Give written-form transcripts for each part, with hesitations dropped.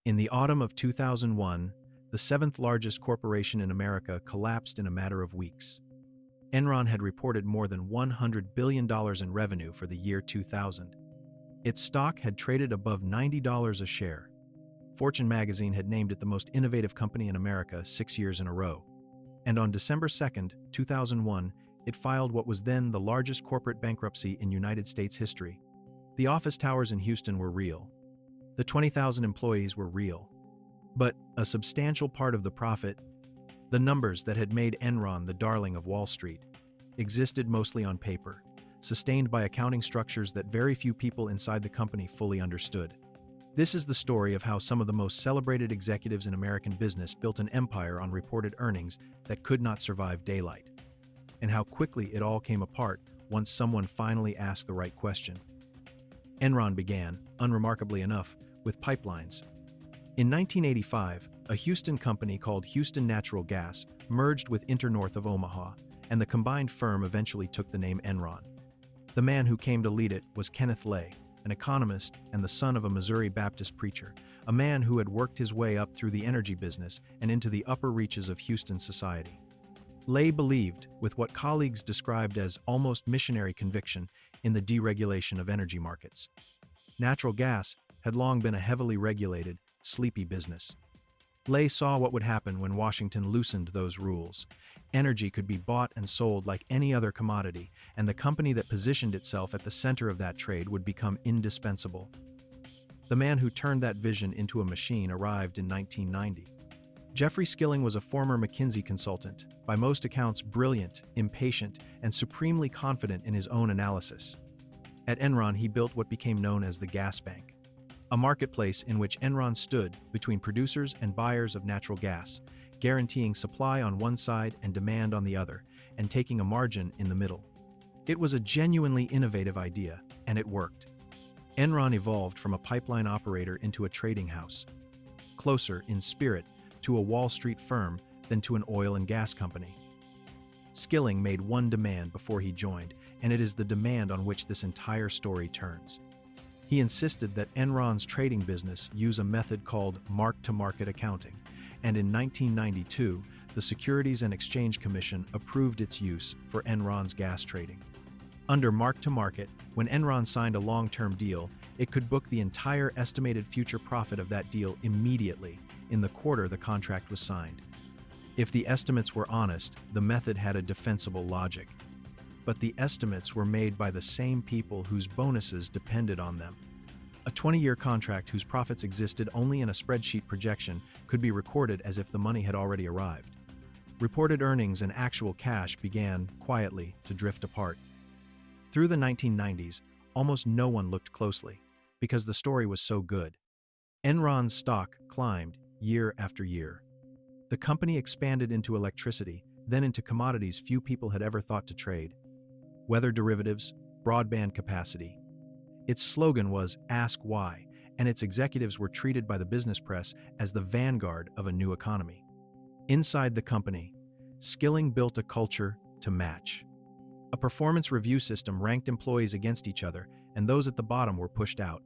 In the autumn of 2001, the seventh largest corporation in America collapsed in a matter of weeks. Enron had reported more than $100 billion in revenue for the year 2000. Its stock had traded above $90 a share. Fortune magazine had named it the most innovative company in America 6 years in a row. And on December 2, 2001, it filed what was then the largest corporate bankruptcy in United States history. The office towers in Houston were real. The 20,000 employees were real. But a substantial part of the profit, the numbers that had made Enron the darling of Wall Street, existed mostly on paper, sustained by accounting structures that very few people inside the company fully understood. This is the story of how some of the most celebrated executives in American business built an empire on reported earnings that could not survive daylight, and how quickly it all came apart once someone finally asked the right question. Enron began, unremarkably enough, with pipelines. In 1985, a Houston company called Houston Natural Gas merged with Internorth of Omaha, and the combined firm eventually took the name Enron. The man who came to lead it was Kenneth, an economist and the son of a Missouri Baptist preacher, a man who had worked his way up through the energy business and into the upper reaches of Houston society. Lay believed, with what colleagues described as almost missionary conviction, in the deregulation of energy markets. Natural gas had long been a heavily regulated, sleepy business. Lay saw what would happen when Washington loosened those rules. Energy could be bought and sold like any other commodity, and the company that positioned itself at the center of that trade would become indispensable. The man who turned that vision into a machine arrived in 1990. Jeffrey Skilling was a former McKinsey consultant, by most accounts brilliant, impatient, and supremely confident in his own analysis. At Enron, he built what became known as the Gas Bank, a marketplace in which Enron stood between producers and buyers of natural gas, guaranteeing supply on one side and demand on the other, and taking a margin in the middle. It was a genuinely innovative idea, and it worked. Enron evolved from a pipeline operator into a trading house, closer, in spirit, to a Wall Street firm than to an oil and gas company. Skilling made one demand before he joined, and it is the demand on which this entire story turns. He insisted that Enron's trading business use a method called mark-to-market accounting, and in 1992, the Securities and Exchange Commission approved its use for Enron's gas trading. Under mark-to-market, when Enron signed a long-term deal, it could book the entire estimated future profit of that deal immediately, in the quarter the contract was signed. If the estimates were honest, the method had a defensible logic. But the estimates were made by the same people whose bonuses depended on them. A 20-year contract whose profits existed only in a spreadsheet projection could be recorded as if the money had already arrived. Reported earnings and actual cash began, quietly, to drift apart. Through the 1990s, almost no one looked closely, because the story was so good. Enron's stock climbed year after year. The company expanded into electricity, then into commodities few people had ever thought to trade: weather derivatives, broadband capacity. Its slogan was "Ask Why," and its executives were treated by the business press as the vanguard of a new economy. Inside the company, Skilling built a culture to match. A performance review system ranked employees against each other, and those at the bottom were pushed out.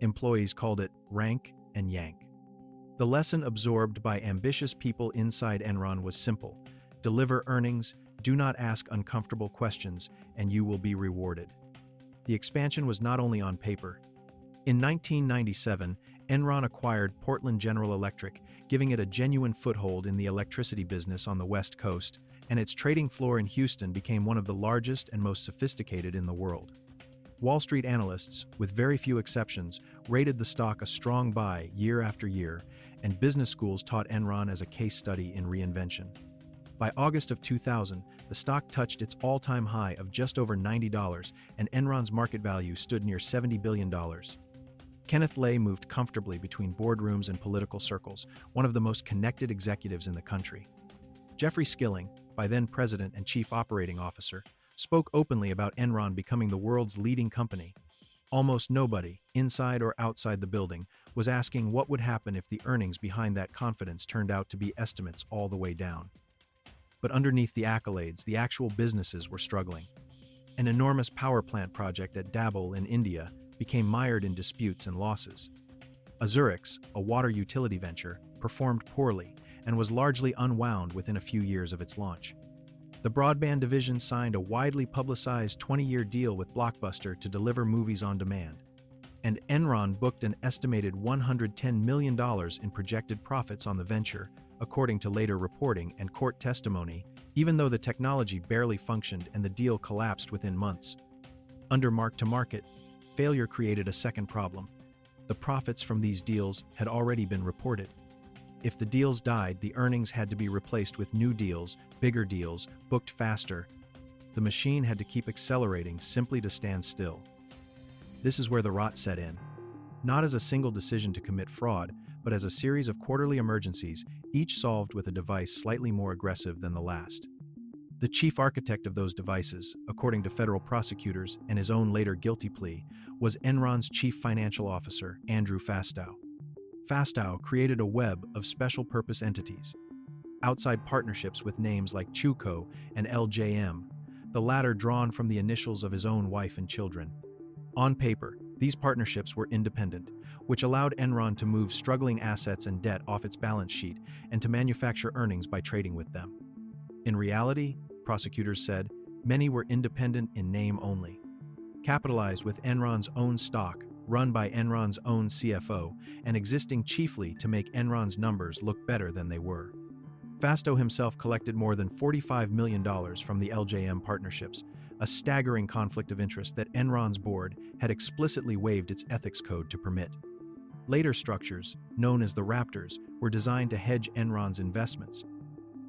Employees called it rank and yank. The lesson absorbed by ambitious people inside Enron was simple: deliver earnings, do not ask uncomfortable questions, and you will be rewarded. The expansion was not only on paper. In 1997, Enron acquired Portland General Electric, giving it a genuine foothold in the electricity business on the West Coast, and its trading floor in Houston became one of the largest and most sophisticated in the world. Wall Street analysts, with very few exceptions, rated the stock a strong buy year after year, and business schools taught Enron as a case study in reinvention. By August of 2000, the stock touched its all-time high of just over $90, and Enron's market value stood near $70 billion. Kenneth moved comfortably between boardrooms and political circles, one of the most connected executives in the country. Jeffrey Skilling, by then president and chief operating officer, spoke openly about Enron becoming the world's leading company. Almost nobody, inside or outside the building, was asking what would happen if the earnings behind that confidence turned out to be estimates all the way down. But underneath the accolades, the actual businesses were struggling. An enormous power plant project at Dabhol in India became mired in disputes and losses. Azurix, a water utility venture, performed poorly and was largely unwound within a few years of its launch. The broadband division signed a widely publicized 20-year deal with Blockbuster to deliver movies on demand, and Enron booked an estimated $110 million in projected profits on the venture, according to later reporting and court testimony, even though the technology barely functioned and the deal collapsed within months. Under mark-to-market, failure created a second problem. The profits from these deals had already been reported. If the deals died, the earnings had to be replaced with new deals, bigger deals, booked faster. The machine had to keep accelerating simply to stand still. This is where the rot set in. Not as a single decision to commit fraud, but as a series of quarterly emergencies, each solved with a device slightly more aggressive than the last. The chief architect of those devices, according to federal prosecutors and his own later guilty plea, was Enron's chief financial officer, Andrew Fastow. Fastow created a web of special-purpose entities, outside partnerships with names like Chuco and LJM, the latter drawn from the initials of his own wife and children. On paper, these partnerships were independent, which allowed Enron to move struggling assets and debt off its balance sheet and to manufacture earnings by trading with them. In reality, prosecutors said, many were independent in name only. Capitalized with Enron's own stock, run by Enron's own CFO, and existing chiefly to make Enron's numbers look better than they were. Fastow himself collected more than $45 million from the LJM partnerships, a staggering conflict of interest that Enron's board had explicitly waived its ethics code to permit. Later structures, known as the Raptors, were designed to hedge Enron's investments,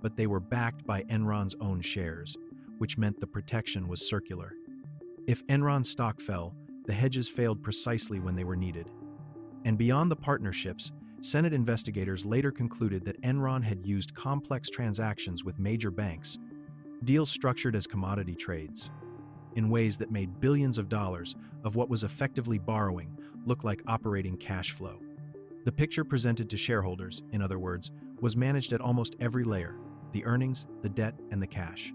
but they were backed by Enron's own shares, which meant the protection was circular. If Enron's stock fell, the hedges failed precisely when they were needed. And beyond the partnerships, Senate investigators later concluded that Enron had used complex transactions with major banks, deals structured as commodity trades, in ways that made billions of dollars of what was effectively borrowing look like operating cash flow. The picture presented to shareholders, in other words, was managed at almost every layer: the earnings, the debt, and the cash.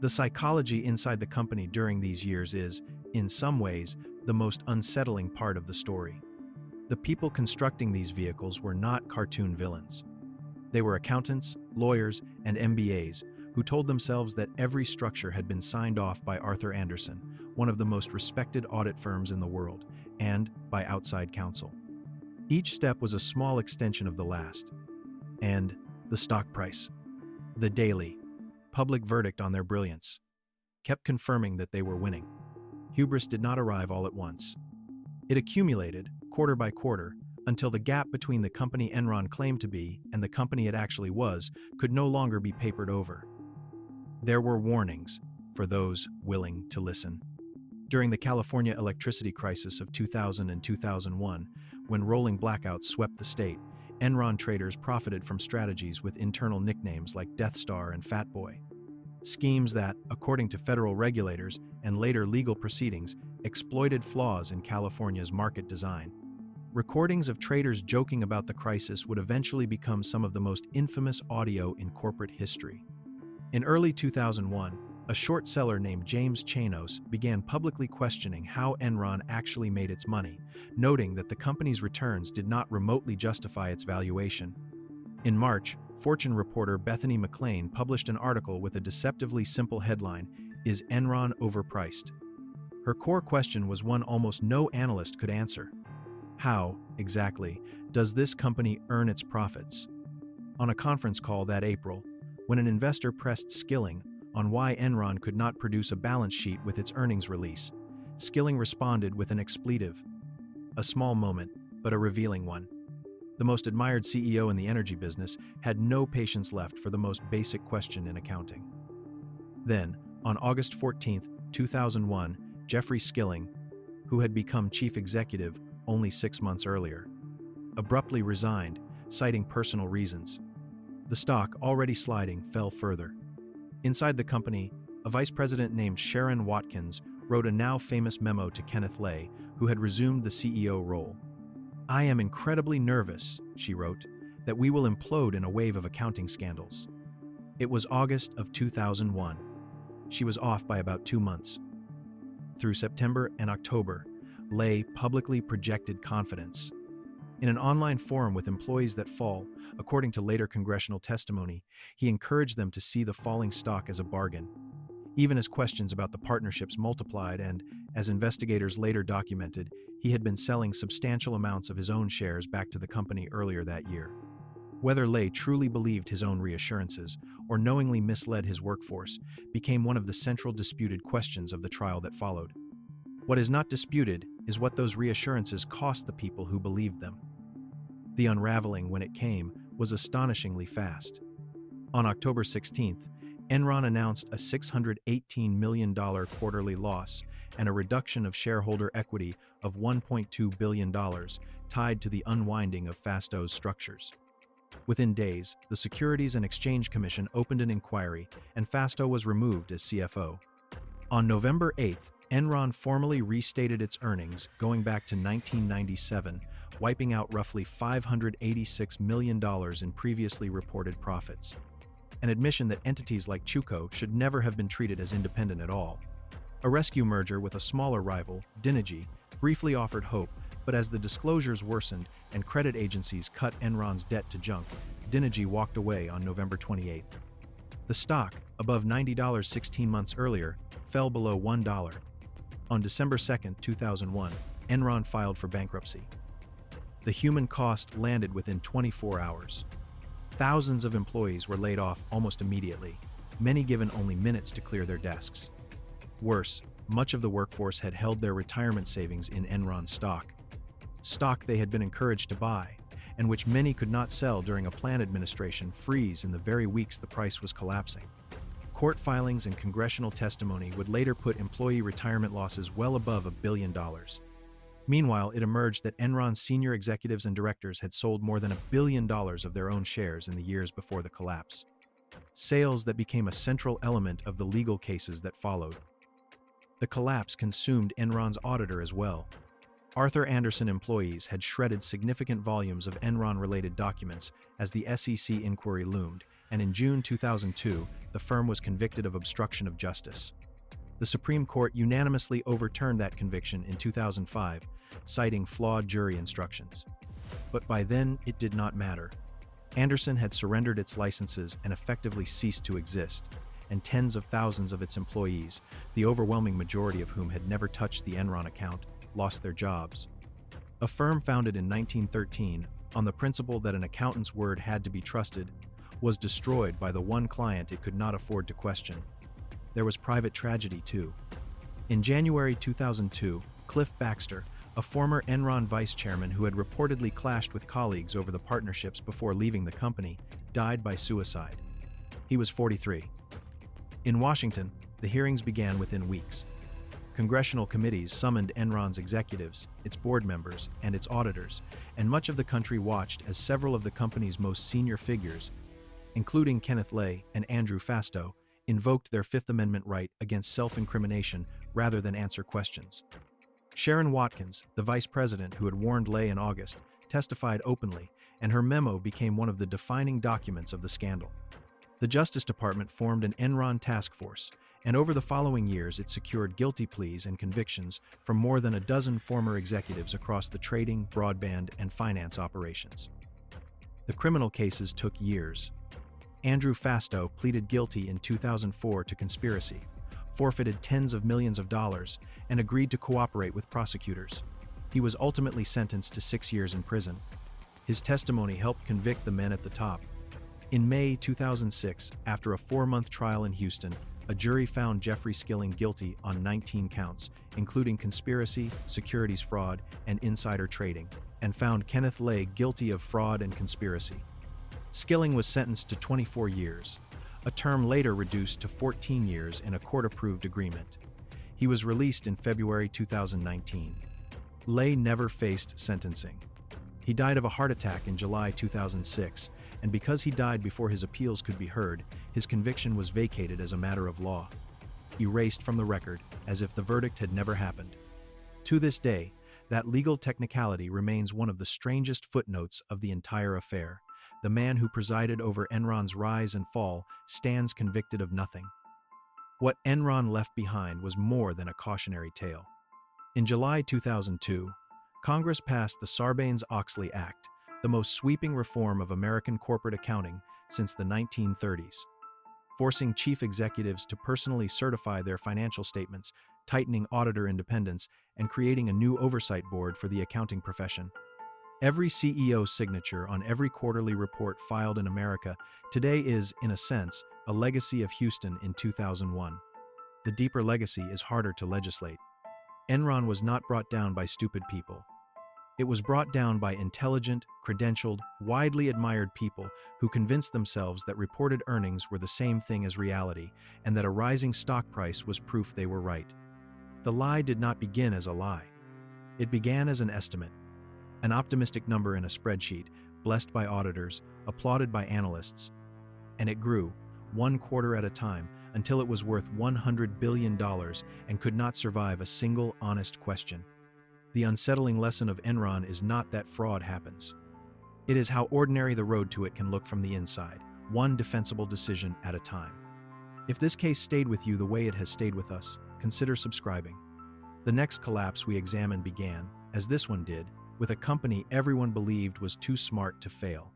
The psychology inside the company during these years is, in some ways, the most unsettling part of the story. The people constructing these vehicles were not cartoon villains. They were accountants, lawyers, and MBAs who told themselves that every structure had been signed off by Arthur Andersen, one of the most respected audit firms in the world, and by outside counsel. Each step was a small extension of the last. And the stock price, the daily, public verdict on their brilliance, kept confirming that they were winning. Hubris did not arrive all at once. It accumulated, quarter by quarter, until the gap between the company Enron claimed to be and the company it actually was could no longer be papered over. There were warnings for those willing to listen. During the California electricity crisis of 2000 and 2001, when rolling blackouts swept the state, Enron traders profited from strategies with internal nicknames like Death Star and Fat Boy. Schemes that, according to federal regulators and later legal proceedings, exploited flaws in California's market design. Recordings of traders joking about the crisis would eventually become some of the most infamous audio in corporate history. In early 2001, a short seller named James Chanos began publicly questioning how Enron actually made its money, noting that the company's returns did not remotely justify its valuation. In March, Fortune reporter Bethany McLean published an article with a deceptively simple headline, "Is Enron overpriced?" Her core question was one almost no analyst could answer. How, exactly, does this company earn its profits? On a conference call that April, when an investor pressed Skilling on why Enron could not produce a balance sheet with its earnings release, Skilling responded with an expletive. A small moment, but a revealing one. The most admired CEO in the energy business had no patience left for the most basic question in accounting. Then, on August 14, 2001, Jeffrey Skilling, who had become chief executive only 6 months earlier, abruptly resigned, citing personal reasons. The stock, already sliding, fell further. Inside the company, a vice president named Sharon Watkins wrote a now famous memo to Kenneth, who had resumed the CEO role. "I am incredibly nervous," she wrote, "that we will implode in a wave of accounting scandals." It was August of 2001. She was off by about 2 months. Through September and October, Lay publicly projected confidence. In an online forum with employees that fall, according to later congressional testimony, he encouraged them to see the falling stock as a bargain. Even as questions about the partnerships multiplied and, as investigators later documented, he had been selling substantial amounts of his own shares back to the company earlier that year. Whether Lay truly believed his own reassurances or knowingly misled his workforce became one of the central disputed questions of the trial that followed. What is not disputed is what those reassurances cost the people who believed them. The unraveling, when it came, was astonishingly fast. On October 16th, Enron announced a $618 million quarterly loss and a reduction of shareholder equity of $1.2 billion tied to the unwinding of Fastow's structures. Within days, the Securities and Exchange Commission opened an inquiry, and Fastow was removed as CFO. On November 8th, Enron formally restated its earnings going back to 1997, wiping out roughly $586 million in previously reported profits. An admission that entities like Chuco should never have been treated as independent at all. A rescue merger with a smaller rival, Dinergy, briefly offered hope, but as the disclosures worsened and credit agencies cut Enron's debt to junk, Dinergy walked away on November 28th. The stock, above $90 16 months earlier, fell below $1. On December 2, 2001, Enron filed for bankruptcy. The human cost landed within 24 hours. Thousands of employees were laid off almost immediately, many given only minutes to clear their desks. Worse, much of the workforce had held their retirement savings in Enron stock they had been encouraged to buy, and which many could not sell during a plan administration freeze in the very weeks the price was collapsing. Court filings and congressional testimony would later put employee retirement losses well above $1 billion. Meanwhile, it emerged that Enron's senior executives and directors had sold more than $1 billion of their own shares in the years before the collapse. Sales that became a central element of the legal cases that followed. The collapse consumed Enron's auditor as well. Arthur Andersen employees had shredded significant volumes of Enron-related documents as the SEC inquiry loomed, and in June 2002, the firm was convicted of obstruction of justice. The Supreme Court unanimously overturned that conviction in 2005, citing flawed jury instructions. But by then, it did not matter. Andersen had surrendered its licenses and effectively ceased to exist, and tens of thousands of its employees, the overwhelming majority of whom had never touched the Enron account, lost their jobs. A firm founded in 1913 on the principle that an accountant's word had to be trusted was destroyed by the one client it could not afford to question. There was private tragedy too. In January 2002, Cliff Baxter, a former Enron vice chairman who had reportedly clashed with colleagues over the partnerships before leaving the company, died by suicide. He was 43. In Washington, the hearings began within weeks. Congressional committees summoned Enron's executives, its board members, and its auditors, and much of the country watched as several of the company's most senior figures, including Kenneth and Andrew Fastow, invoked their Fifth Amendment right against self-incrimination rather than answer questions. Sharon Watkins, the vice president who had warned Lay in August, testified openly, and her memo became one of the defining documents of the scandal. The Justice Department formed an Enron task force, and over the following years it secured guilty pleas and convictions from more than a dozen former executives across the trading, broadband, and finance operations. The criminal cases took years. Andrew Fastow pleaded guilty in 2004 to conspiracy, forfeited tens of millions of dollars, and agreed to cooperate with prosecutors. He was ultimately sentenced to 6 years in prison. His testimony helped convict the men at the top. In May 2006, after a 4-month trial in Houston, a jury found Jeffrey Skilling guilty on 19 counts, including conspiracy, securities fraud, and insider trading, and found Kenneth guilty of fraud and conspiracy. Skilling was sentenced to 24 years, a term later reduced to 14 years in a court-approved agreement. He was released in February 2019. Never faced sentencing. He died of a heart attack in July 2006, and because he died before his appeals could be heard, his conviction was vacated as a matter of law, erased from the record as if the verdict had never happened. To this day, that legal technicality remains one of the strangest footnotes of the entire affair. The man who presided over Enron's rise and fall stands convicted of nothing. What Enron left behind was more than a cautionary tale. In July 2002, Congress passed the Sarbanes-Oxley Act, the most sweeping reform of American corporate accounting since the 1930s, forcing chief executives to personally certify their financial statements, tightening auditor independence, and creating a new oversight board for the accounting profession. Every CEO's signature on every quarterly report filed in America today is, in a sense, a legacy of Houston in 2001. The deeper legacy is harder to legislate. Enron was not brought down by stupid people. It was brought down by intelligent, credentialed, widely admired people who convinced themselves that reported earnings were the same thing as reality and that a rising stock price was proof they were right. The lie did not begin as a lie. It began as an estimate, an optimistic number in a spreadsheet, blessed by auditors, applauded by analysts, and it grew, one quarter at a time, until it was worth $100 billion and could not survive a single honest question. The unsettling lesson of Enron is not that fraud happens. It is how ordinary the road to it can look from the inside, one defensible decision at a time. If this case stayed with you the way it has stayed with us, consider subscribing. The next collapse we examine began, as this one did, with a company everyone believed was too smart to fail.